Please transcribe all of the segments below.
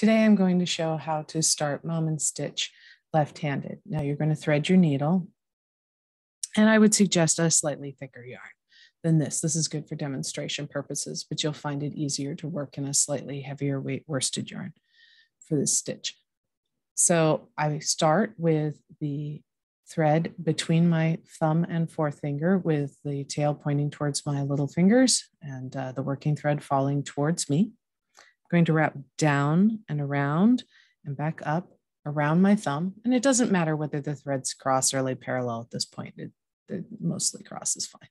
Today I'm going to show how to start Mammen stitch left-handed. Now you're going to thread your needle, and I would suggest a slightly thicker yarn than this. This is good for demonstration purposes, but you'll find it easier to work in a slightly heavier weight worsted yarn for this stitch. So I start with the thread between my thumb and forefinger with the tail pointing towards my little fingers and the working thread falling towards me. I'm going to wrap down and around and back up around my thumb. And it doesn't matter whether the threads cross or lay parallel at this point. It mostly cross is fine.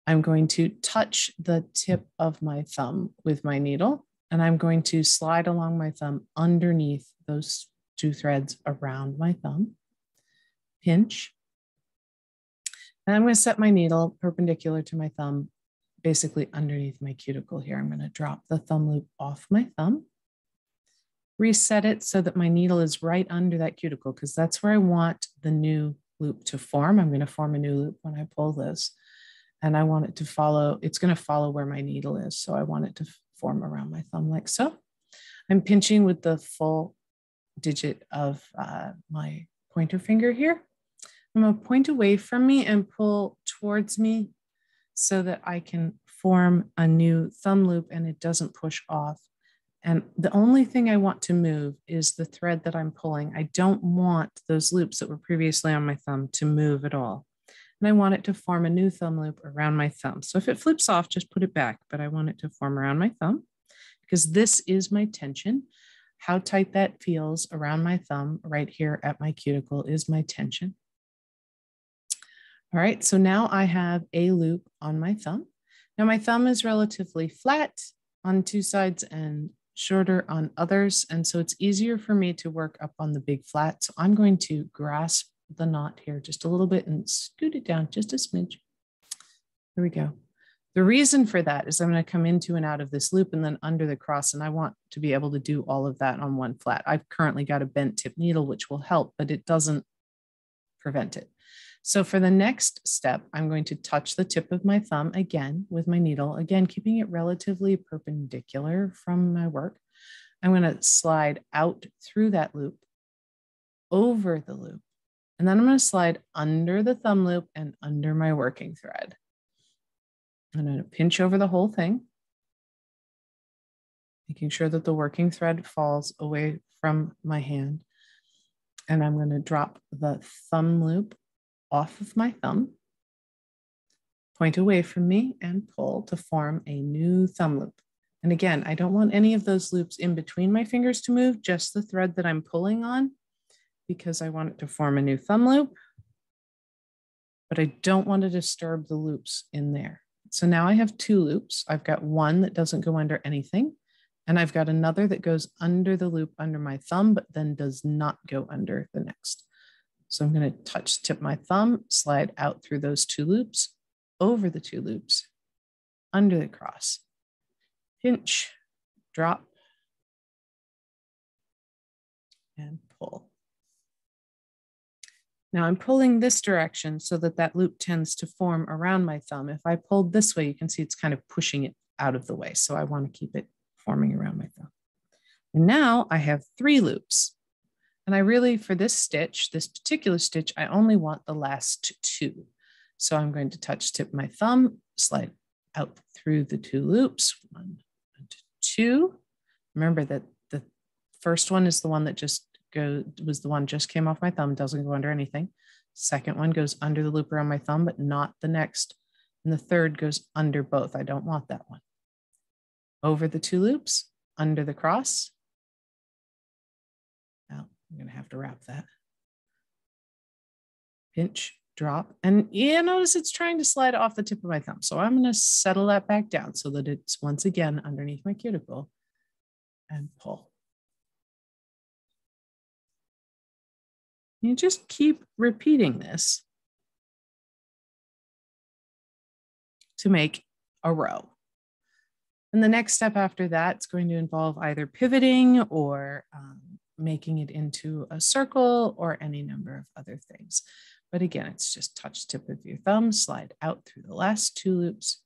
I'm going to touch the tip of my thumb with my needle, and I'm going to slide along my thumb underneath those two threads around my thumb. Pinch. And I'm going to set my needle perpendicular to my thumb, basically underneath my cuticle here. I'm going to drop the thumb loop off my thumb, reset it so that my needle is right under that cuticle, because that's where I want the new loop to form. I'm going to form a new loop when I pull this, and I want it to follow. It's going to follow where my needle is. So I want it to form around my thumb like so. I'm pinching with the full digit of my pointer finger here. I'm going to point away from me and pull towards me so that I can form a new thumb loop and it doesn't push off. And the only thing I want to move is the thread that I'm pulling. I don't want those loops that were previously on my thumb to move at all. And I want it to form a new thumb loop around my thumb. So if it flips off, just put it back, but I want it to form around my thumb because this is my tension. How tight that feels around my thumb right here at my cuticle is my tension. All right, so now I have a loop on my thumb. Now my thumb is relatively flat on two sides and shorter on others, and so it's easier for me to work up on the big flat. So I'm going to grasp the knot here just a little bit and scoot it down just a smidge. Here we go. The reason for that is I'm going to come into and out of this loop and then under the cross, and I want to be able to do all of that on one flat. I've currently got a bent tip needle, which will help, but it doesn't prevent it. So for the next step, I'm going to touch the tip of my thumb again with my needle, again, keeping it relatively perpendicular from my work. I'm going to slide out through that loop, over the loop, and then I'm going to slide under the thumb loop and under my working thread. I'm going to pinch over the whole thing, making sure that the working thread falls away from my hand. And I'm going to drop the thumb loop off of my thumb, point away from me, and pull to form a new thumb loop. And again, I don't want any of those loops in between my fingers to move, just the thread that I'm pulling on, because I want it to form a new thumb loop, but I don't want to disturb the loops in there. So now I have two loops. I've got one that doesn't go under anything, and I've got another that goes under the loop under my thumb, but then does not go under the next. So I'm going to touch tip my thumb, slide out through those two loops, over the two loops, under the cross, pinch, drop, and pull. Now I'm pulling this direction so that that loop tends to form around my thumb. If I pulled this way, you can see it's kind of pushing it out of the way. So I want to keep it forming around my thumb. And now I have three loops. And I really, for this stitch, this particular stitch, I only want the last two. So I'm going to touch tip my thumb, slide out through the two loops, 1 and 2. Remember that the first one is the one that just came off my thumb, doesn't go under anything. Second one goes under the loop around my thumb, but not the next. And the third goes under both. I don't want that one. Over the two loops, under the cross. Now I'm going to have to wrap that. Pinch, drop, and notice it's trying to slide off the tip of my thumb. So I'm going to settle that back down so that it's once again underneath my cuticle and pull. You just keep repeating this to make a row. And the next step after that is going to involve either pivoting or making it into a circle or any number of other things. But again, it's just touch tip of your thumb, slide out through the last two loops,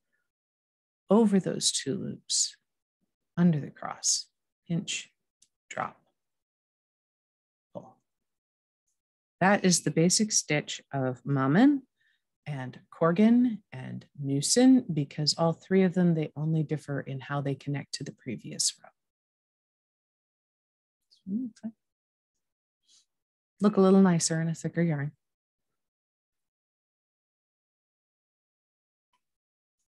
over those two loops, under the cross, pinch, drop, pull. That is the basic stitch of Mammen and Korgen and Müsen, because all three of them, they only differ in how they connect to the previous row. Look a little nicer in a thicker yarn.